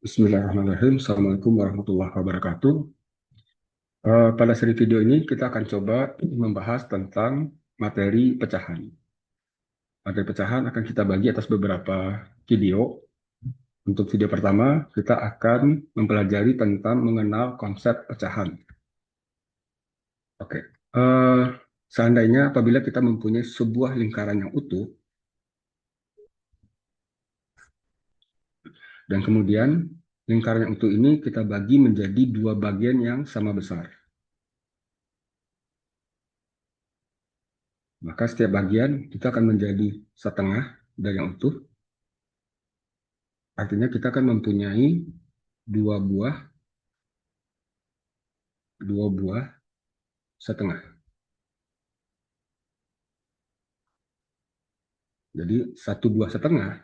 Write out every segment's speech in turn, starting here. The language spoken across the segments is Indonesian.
Bismillahirrahmanirrahim. Assalamualaikum warahmatullahi wabarakatuh. Pada seri video ini kita akan coba membahas tentang materi pecahan. Materi pecahan akan kita bagi atas beberapa video. Untuk video pertama, kita akan mempelajari tentang mengenal konsep pecahan. Oke. Seandainya apabila kita mempunyai sebuah lingkaran yang utuh, dan kemudian lingkaran yang utuh ini kita bagi menjadi dua bagian yang sama besar. Maka setiap bagian itu akan menjadi setengah dari yang utuh. Artinya kita akan mempunyai dua buah dua buah setengah. Jadi satu buah setengah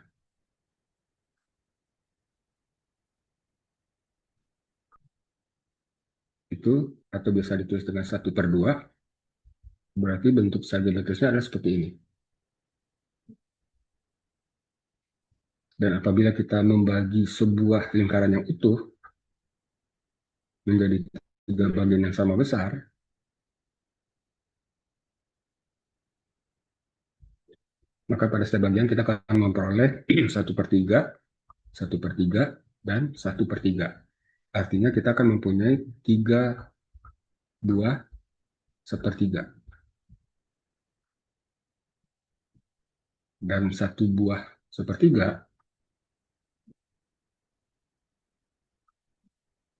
itu, atau biasa ditulis dengan 1/2, berarti bentuk geometrisnya adalah seperti ini. Dan apabila kita membagi sebuah lingkaran yang utuh menjadi tiga bagian yang sama besar, maka pada setiap bagian kita akan memperoleh 1/3, 1/3, dan 1/3. Artinya kita akan mempunyai tiga buah sepertiga. Dan satu buah sepertiga,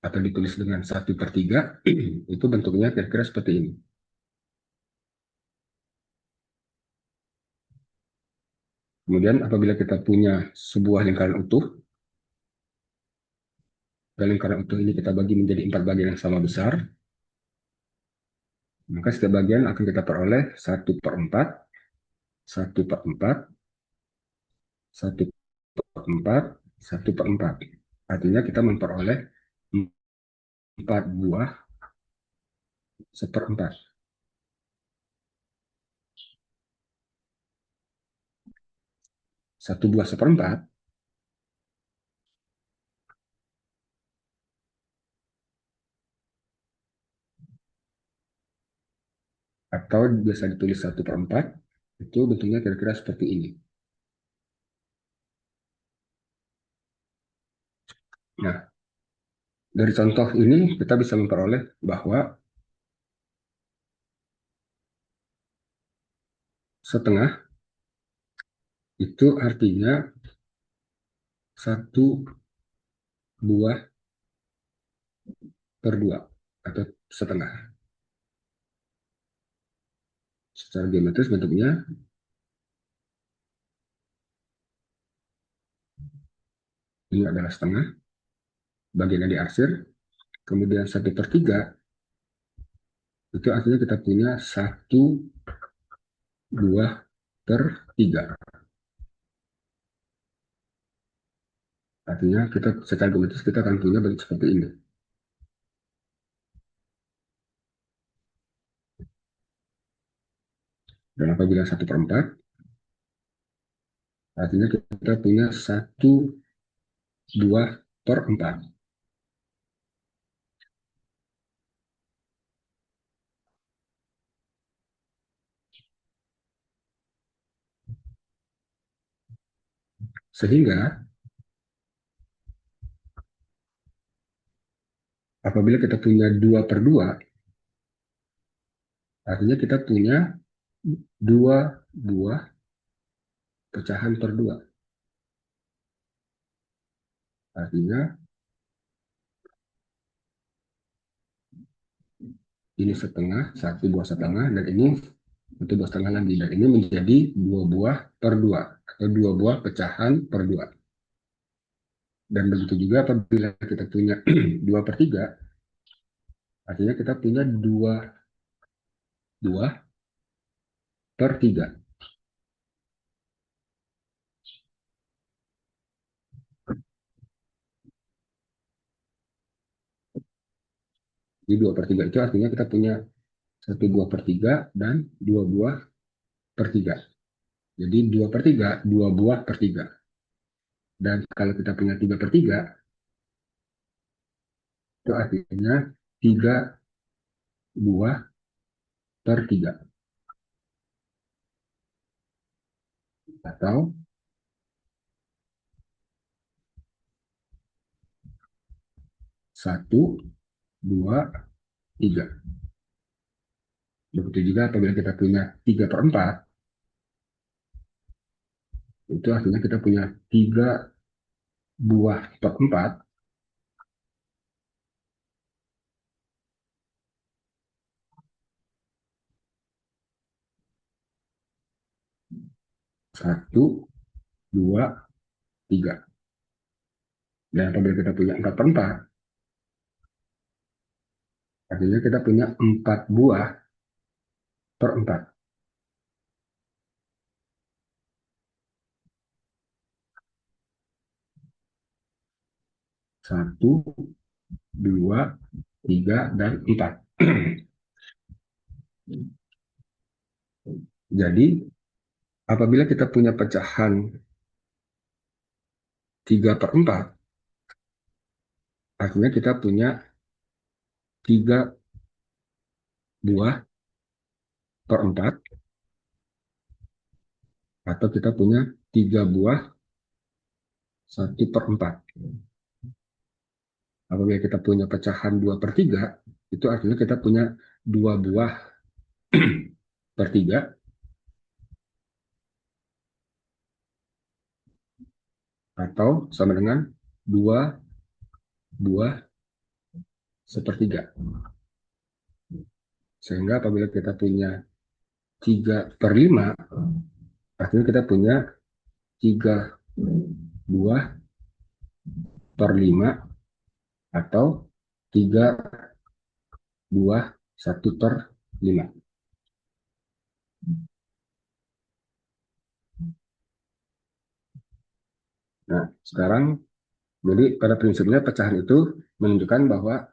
atau ditulis dengan 1/3, itu bentuknya kira-kira seperti ini. Kemudian apabila kita punya sebuah lingkaran utuh, dan lingkaran utuh ini kita bagi menjadi 4 bagian yang sama besar, maka setiap bagian akan kita peroleh 1/4, 1/4, 1/4, 1/4. Artinya kita memperoleh 4 buah seperempat. Satu buah seperempat atau biasa ditulis 1/4, itu bentuknya kira-kira seperti ini. Nah, dari contoh ini kita bisa memperoleh bahwa setengah itu artinya satu buah per dua, atau setengah. Secara geometris bentuknya ini adalah setengah, bagiannya diarsir, kemudian 1/3 itu artinya kita punya satu buah per tiga. Artinya kita secara geometris kita akan punya bentuk seperti ini. Dan apabila 1/4, artinya kita punya satu buah per empat. Sehingga apabila kita punya 2/2, artinya kita punya dua buah pecahan per dua. Artinya ini setengah, satu buah setengah, dan ini satu buah setengah lagi. Dan ini menjadi dua buah per dua, atau dua buah pecahan per dua. Dan begitu juga apabila kita punya 2/3, artinya kita punya dua buah per tiga. Jadi 2/3 itu artinya kita punya satu buah per tiga dan dua buah per tiga. Jadi 2/3, dua buah per tiga. Dan kalau kita punya 3/3, Itu artinya 3 buah per 3. Atau 1, 2, 3. Begitu juga apabila kita punya 3 per 4, itu artinya kita punya 3 buah per 4. 1, 2, 3. Dan apabila kita punya 4 per 4, artinya kita punya 4 buah per 4. 1, 2, 3, dan 4. Jadi, apabila kita punya pecahan 3 per 4, artinya kita punya 3 buah per 4, atau kita punya 3 buah 1 per 4. Apabila kita punya pecahan 2 per 3, itu artinya kita punya 2 buah per 3, atau sama dengan 2 buah sepertiga. Sehingga apabila kita punya 3 per 5, artinya kita punya 3 buah per 5, atau 3 buah 1/5. Nah, sekarang jadi pada prinsipnya pecahan itu menunjukkan bahwa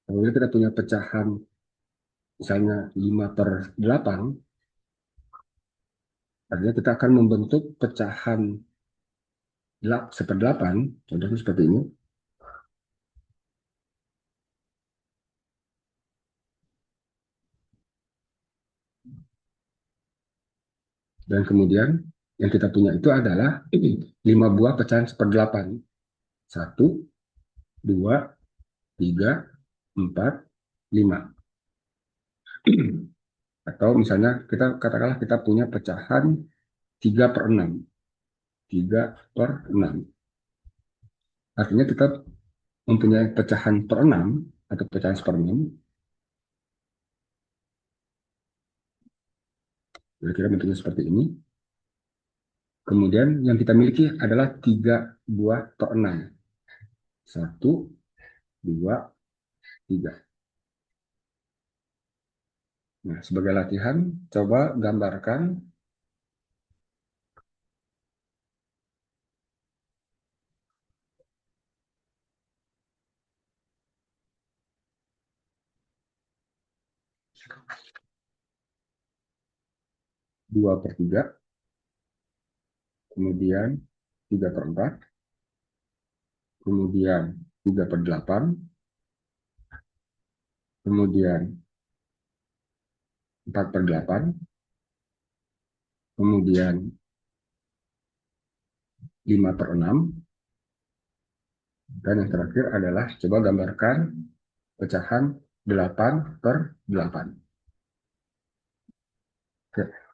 apabila kita punya pecahan misalnya 5/8, artinya kita akan membentuk pecahan 1/8, contohnya seperti ini. Dan kemudian yang kita punya itu adalah 5 buah pecahan 1/8. 1, 2, 3, 4, 5. Atau misalnya kita katakanlah kita punya pecahan 3/6. 3/6. Artinya kita mempunyai pecahan per 6 atau pecahan 1/6. Kira-kira bentuknya seperti ini. Kemudian yang kita miliki adalah 3 buah per 6. 1, 2, 3. Nah, sebagai latihan, coba gambarkan 2/3, kemudian 3/4, kemudian 3/8, kemudian 4/8, kemudian 5/6, dan yang terakhir adalah coba gambarkan pecahan 8/8. Oke.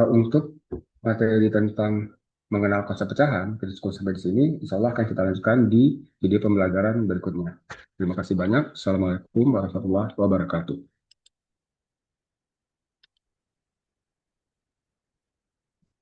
Untuk materi tentang mengenal konsep pecahan, kita cukup sampai di sini. Insya Allah akan kita lanjutkan di video pembelajaran berikutnya. Terima kasih banyak. Assalamualaikum warahmatullahi wabarakatuh.